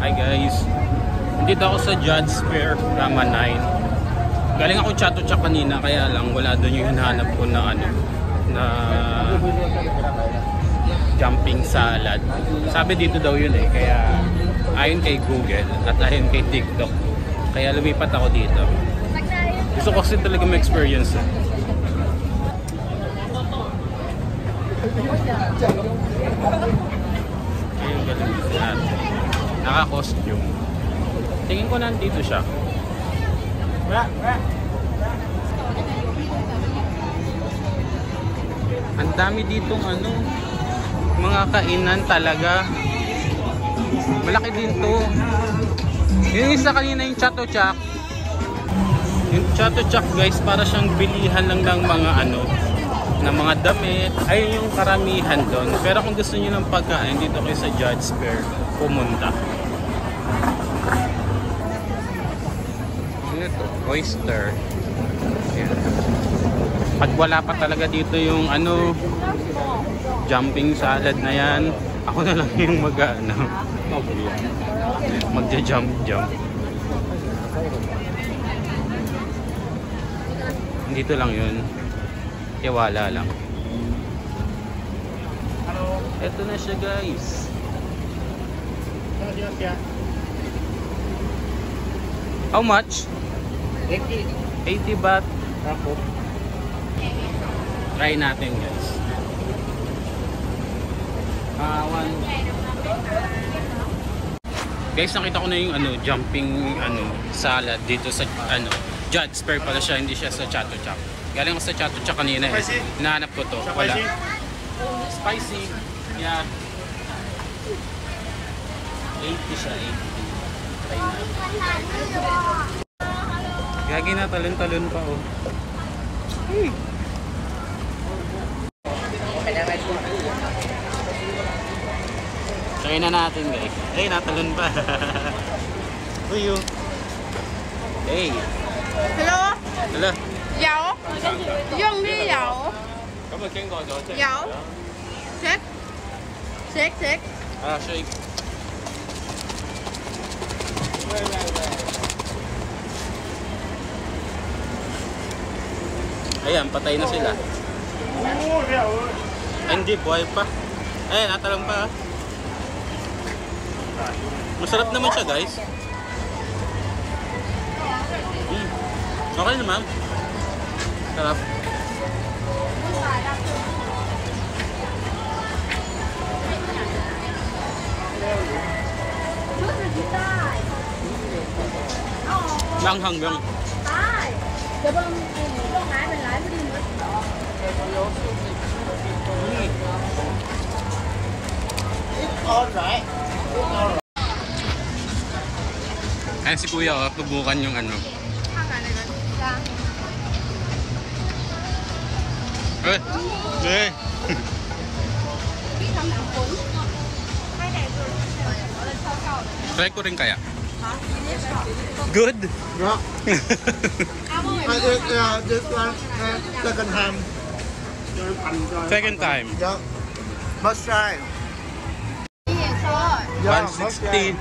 Hi guys, dito ako sa Judge Square, Rama 9. Galing ako Chatuchak kanina, kaya lang wala doon yung hinahanap ko na ano, na jumping salad. Sabi dito daw yun eh, kaya ayon kay Google at ayon kay TikTok, kaya lumipat ako dito. Gusto ko kasi talaga ma-experience eh. Ayun, galing dito natin. Naka-costume. Tingin ko nandito siya. Ang dami ditong ano, mga kainan talaga. Malaki din to. Yung isa kanina yung Chatuchak. Yung Chatuchak guys, para siyang bilihan lang ng mga ano, ng mga damit. Ayun yung karamihan doon. Pero kung gusto niyo ng pagkain, dito kayo sa Judge Square pumunta. Ano to? Oyster. Ayan. Pag wala pa talaga dito yung ano, jumping salad na yan, ako na lang yung mag-ano, magja-jump. Dito lang yun. Tiwala lang. Eto na siya guys. How much? 80 baht. Try natin guys. Guys, nakita ko na yung ano, jumping ano, salad dito sa ano, Judge Square pala siya, hindi siya sa Chatuchak. Galing ako sa Chatuchak kanina eh. Hinahanap ko to. Wala. Spicy. Yeah. 80 siya, 80. Try natin. Gagi na, talon-talon pa oh. Hey. Try na natin guys. Hey, natalon pa. Uy, oh. Hey. Hello. Hello. 有，用啲油。咁啊經過咗即係。有。shake。啊 shake。Ayan, patay na sila. Ay, hindi, buhay pa. Ayan, natalong pa. Masarap naman siya guys. Okay naman. Sarap. Langhang lang. Ayan si Kuya, oh, tubukan yung ano. Eh. Try ko rin kaya. Good. Yeah. I ate this one second time. Second time. Yeah. Must try. 160.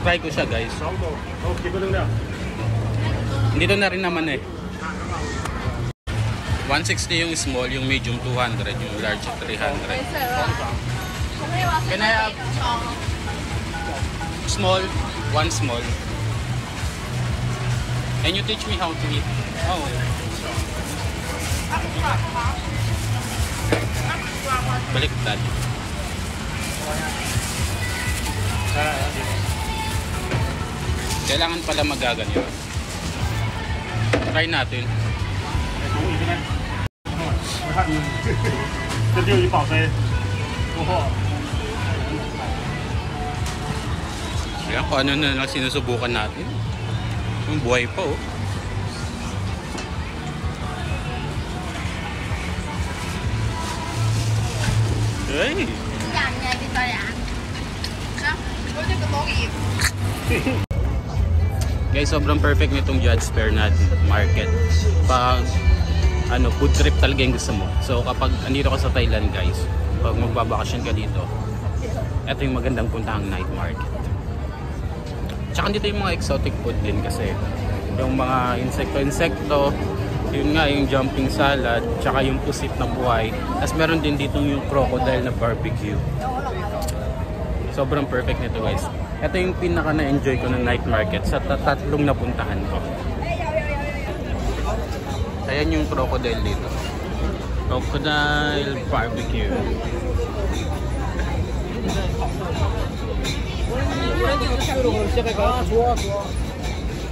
Try ko siya guys. Dito na rin naman eh. 160 yung small, yung medium 200, yung large 300. Can I have small, one small? Can you teach me how to eat? Oh. Baliktad. Kailangan pala magaganyan. Try natin. Ayan, kung ano na lang sinusubukan natin. Yung buhay pa oh. Hey! Guys, sobrang perfect nitong Judge Square na market. Pag ano, food trip talaga yung gusto mo. So kapag andito ka sa Thailand guys, pag magbabakasyon ka dito, ito yung magandang puntahang night market. Tsaka dito yung mga exotic food din kasi. Yung mga insekto-insekto, yun nga yung jumping salad, tsaka yung pusit na buhay. Tapos meron din dito yung crocodile na barbecue. Sobrang perfect nito guys. Ito yung pinaka na-enjoy ko ng night market sa tatlong napuntahan ko. Ayan yung crocodile dito. Crocodile barbecue.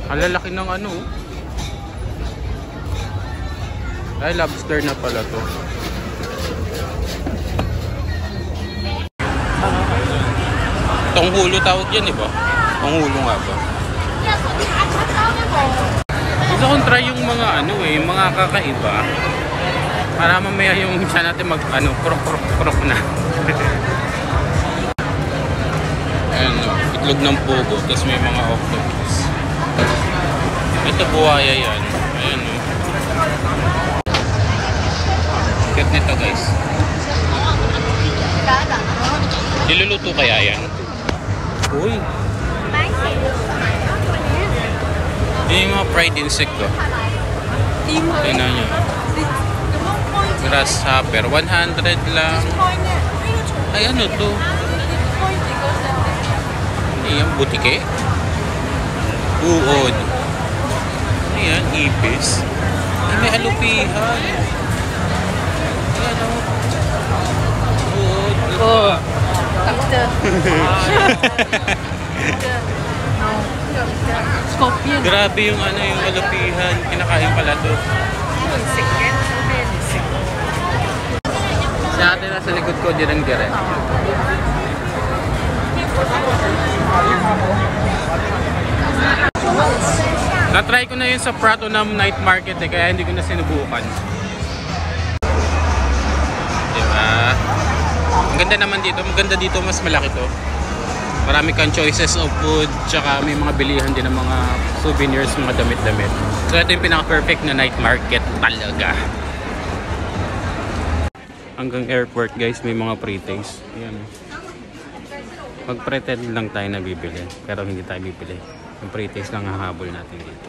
Ang lalaki ng ano. Ay, lobster na pala to. Tunghulo tawag yan, di ba? Tunghulo nga ba? Gusto kong try yung mga ano eh, mga kakaiba. Para mamaya yung siya natin mag ano, krok na. Ayan o, itlog ng pugo, tapos may mga octopus. Ito buhaya yan. Ayan o. Sikat nito guys. Niluluto kaya yan? Uy! Yung mga fried insect ko. Tingnan nyo. Grasshopper, 100 lang. Ay ano to? Ano yan? Butike? Uod. Ano yan? Ipis. Ay, may alupihan. Ayan o. Uod. Oh. Scorpion. Grabe yung ano yung alupihan. Kinakain pala to. Si ate nasa likod ko, direng-direng. Na-try ko na yun sa Pratunam Night Market eh, kaya hindi ko na sinubukan. Diba? Ang ganda naman dito. Maganda dito, mas malaki to. Marami kang choices of food, tsaka may mga bilihan din ng mga souvenirs, mga damit-damit. So ito yung pinaka-perfect na night market talaga. Hanggang airport guys, may mga pre-taste. Ayan. Mag-pretend lang tayo na bibili, pero hindi tayo bibili. Yung pre-taste lang hahabol natin dito.